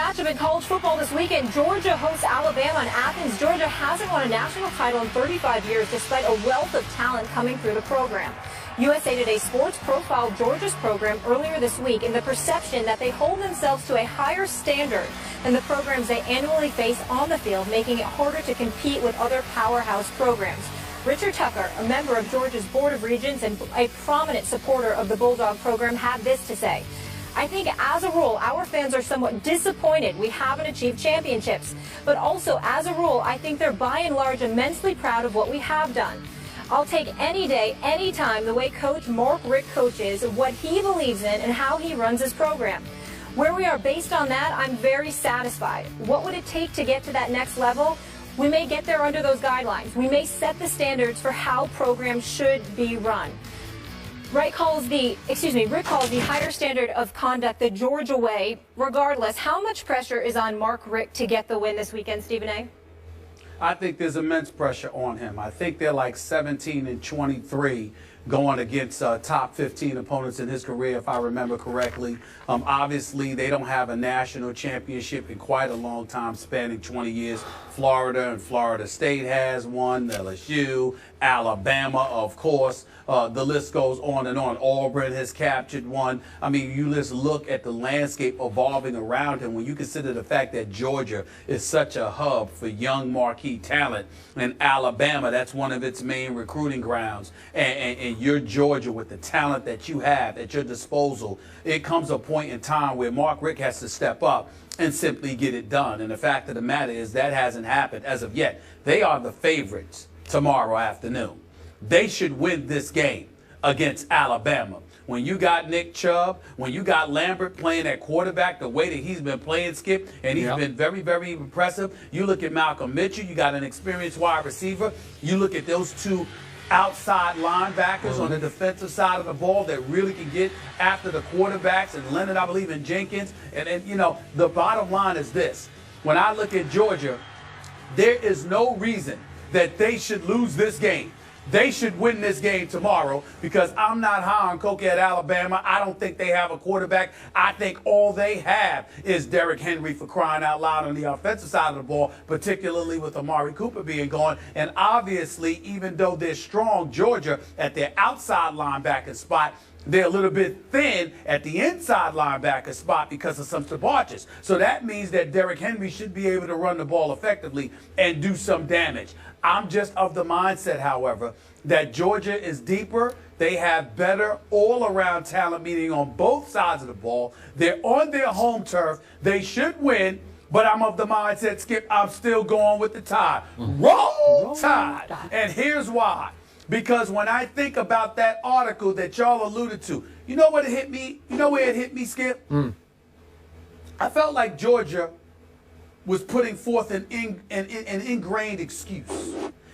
matchup in college football this weekend. Georgia hosts Alabama in Athens. Georgia hasn't won a national title in 35 years despite a wealth of talent coming through the program. USA Today Sports profiled Georgia's program earlier this week in the perception that they hold themselves to a higher standard than the programs they annually face on the field, making it harder to compete with other powerhouse programs. Richard Tucker, a member of Georgia's Board of Regents and a prominent supporter of the Bulldog program, had this to say. I think as a rule, our fans are somewhat disappointed we haven't achieved championships. But also, as a rule, I think they're by and large immensely proud of what we have done. I'll take any day, any time, the way Coach Mark Richt coaches, what he believes in, and how he runs his program. Where we are based on that, I'm very satisfied. What would it take to get to that next level? We may get there under those guidelines. We may set the standards for how programs should be run. Richt calls the higher standard of conduct the Georgia way. Regardless, how much pressure is on Mark Richt to get the win this weekend, Stephen A.? I think there's immense pressure on him. I think they're like 17-23 going against top 15 opponents in his career, if I remember correctly. Obviously, they don't have a national championship in quite a long time, spanning 20 years. Florida and Florida State has one, LSU, Alabama, of course. The list goes on and on. Auburn has captured one. I mean, you just look at the landscape evolving around him when you consider the fact that Georgia is such a hub for young marquee talent, and Alabama, that's one of its main recruiting grounds. And you're Georgia with the talent that you have at your disposal. It comes a point in time where Mark Richt has to step up and simply get it done. And the fact of the matter is that hasn't happened as of yet. They are the favorites tomorrow afternoon. They should win this game against Alabama. When you got Nick Chubb, when you got Lambert playing at quarterback the way that he's been playing, Skip, and he's been very, very impressive. You look at Malcolm Mitchell, you got an experienced wide receiver. You look at those two outside linebackers on the defensive side of the ball that really can get after the quarterbacks, and Leonard, I believe, in Jenkins. And you know, the bottom line is this. When I look at Georgia, there is no reason that they should lose this game. They should win this game tomorrow, because I'm not high on Coke at Alabama. I don't think they have a quarterback. I think all they have is Derrick Henry, for crying out loud, on the offensive side of the ball, particularly with Amari Cooper being gone. And obviously, even though they're strong, Georgia, at their outside linebacker spot, they're a little bit thin at the inside linebacker spot because of some departures. So that means that Derrick Henry should be able to run the ball effectively and do some damage. I'm just of the mindset, however, that Georgia is deeper. They have better all-around talent, meaning on both sides of the ball. They're on their home turf. They should win, but I'm of the mindset, Skip, I'm still going with the Tide. Roll Tide! And here's why. Because when I think about that article that y'all alluded to, you know what it hit me? You know where it hit me, Skip? I felt like Georgia was putting forth an ingrained excuse.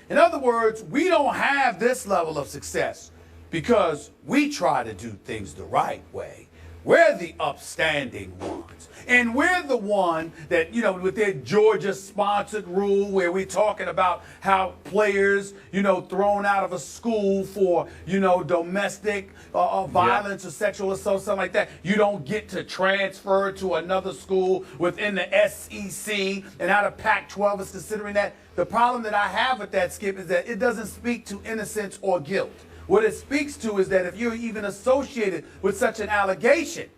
In other words, we don't have this level of success because we try to do things the right way. We're the upstanding ones. And we're the one that, you know, with their Georgia-sponsored rule where we're talking about how players, you know, thrown out of a school for, you know, domestic violence or sexual assault, something like that, you don't get to transfer to another school within the SEC, and how the Pac-12 is considering that. The problem that I have with that, Skip, is that it doesn't speak to innocence or guilt. What it speaks to is that if you're even associated with such an allegation,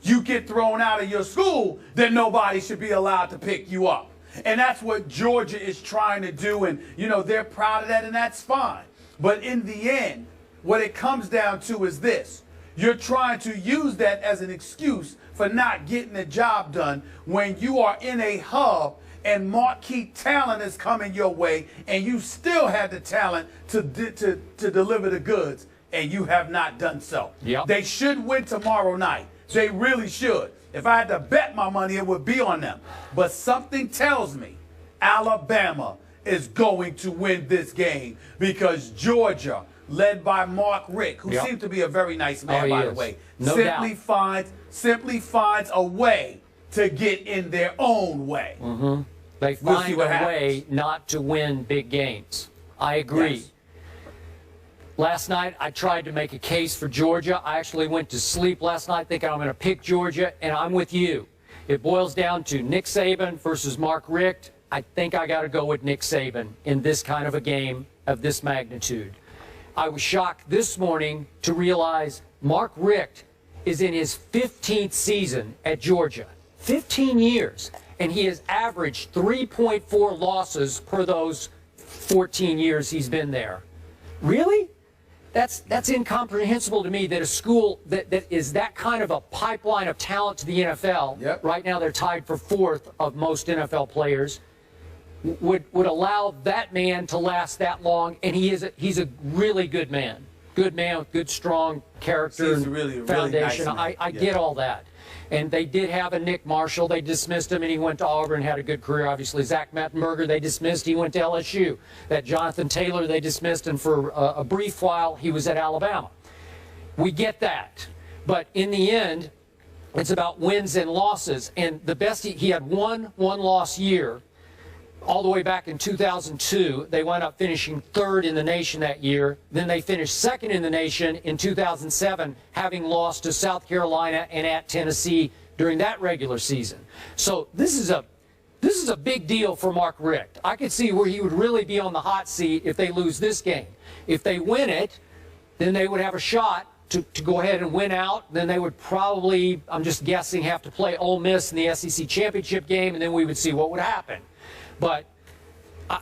you get thrown out of your school, then nobody should be allowed to pick you up. And that's what Georgia is trying to do, and, you know, they're proud of that, and that's fine. But in the end, what it comes down to is this. You're trying to use that as an excuse for not getting the job done when you are in a hub and marquee talent is coming your way, and you still have the talent to deliver the goods, and you have not done so. They should win tomorrow night. They really should. If I had to bet my money, it would be on them. But something tells me Alabama is going to win this game, because Georgia, led by Mark Richt, who seems to be a very nice man, by the way, simply finds a way to get in their own way. They find a way not to win big games. I agree. Last night, I tried to make a case for Georgia. I actually went to sleep last night thinking I'm going to pick Georgia, and I'm with you. it boils down to Nick Saban versus Mark Richt. I think I got to go with Nick Saban in this kind of a game of this magnitude. I was shocked this morning to realize Mark Richt is in his 15th season at Georgia. 15 years. And he has averaged 3.4 losses per those 14 years he's been there. Really? That's incomprehensible to me that a school that is that kind of a pipeline of talent to the NFL, yep. Right now they're tied for 4th of most NFL players, would allow that man to last that long, and he's a really good man. Good man with good, strong character and really foundation. nice I get all that. And they did have a Nick Marshall. They dismissed him, and he went to Auburn, had a good career, obviously. Zach Mettenberger, they dismissed. He went to LSU. That Jonathan Taylor, they dismissed, and for a brief while, he was at Alabama. We get that. But in the end, it's about wins and losses. And the best, he had one loss year. All the way back in 2002, they wound up finishing 3rd in the nation that year. Then they finished 2nd in the nation in 2007, having lost to South Carolina and at Tennessee during that regular season. So this is a big deal for Mark Richt. I could see where he would really be on the hot seat if they lose this game. If they win it, then they would have a shot to go ahead and win out. Then they would probably, I'm just guessing, have to play Ole Miss in the SEC championship game, and then we would see what would happen. But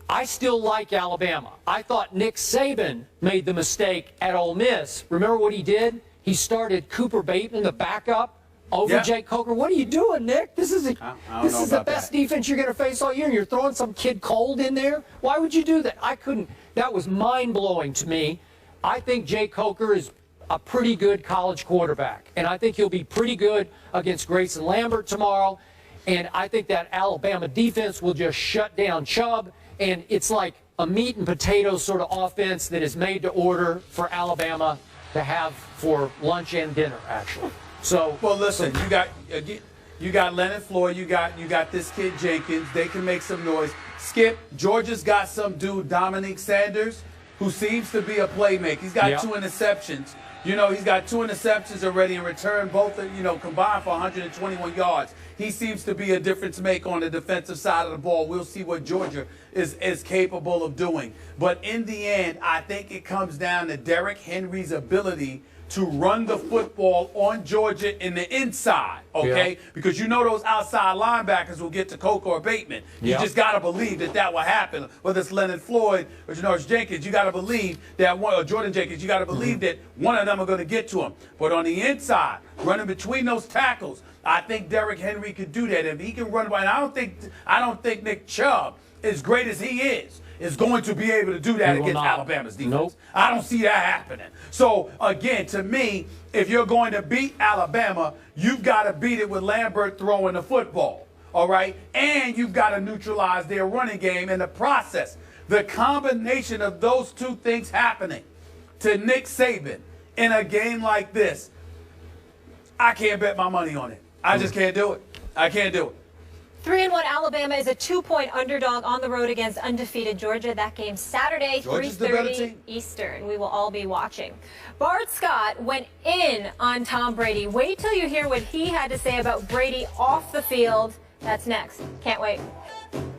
I still like Alabama. I thought Nick Saban made the mistake at Ole Miss. Remember what he did? He started Cooper Bateman, the backup, over Jake Coker. What are you doing, Nick? This is the best defense you're going to face all year, and you're throwing some kid cold in there? Why would you do that? I couldn't. That was mind-blowing to me. I think Jake Coker is a pretty good college quarterback, and I think he'll be pretty good against Grayson Lambert tomorrow. And I think that Alabama defense will just shut down Chubb. And it's like a meat and potatoes sort of offense that is made to order for Alabama to have for lunch and dinner, actually. So, well, listen, you got Leonard Floyd, you got this kid Jenkins. They can make some noise. Skip, Georgia's got some dude, Dominique Sanders, who seems to be a playmaker. He's got 2 interceptions. You know, he's got 2 interceptions already in return, both, combined for 121 yards. He seems to be a difference maker on the defensive side of the ball. We'll see what Georgia is capable of doing. But in the end, I think it comes down to Derrick Henry's ability to run the football on Georgia in the inside, okay? Yeah. Because you know those outside linebackers will get to Coker or Bateman. You just got to believe that will happen. Whether it's Leonard Floyd or Janoris Jenkins, you got to believe that one, or Jordan Jenkins, you got to believe that one of them are going to get to him. But on the inside, running between those tackles, I think Derrick Henry could do that. If he can run right, I don't think Nick Chubb, as great as he is going to be able to do that against Alabama's defense. Nope. I don't see that happening. So, again, to me, if you're going to beat Alabama, you've got to beat it with Lambert throwing the football, all right? And you've got to neutralize their running game in the process. The combination of those 2 things happening to Nick Saban in a game like this, I can't bet my money on it. I just can't do it. I can't do it. 3-1 Alabama is a 2-point underdog on the road against undefeated Georgia. That game Saturday, 3:30 Eastern. We will all be watching. Bart Scott went in on Tom Brady. Wait till you hear what he had to say about Brady off the field. That's next. Can't wait.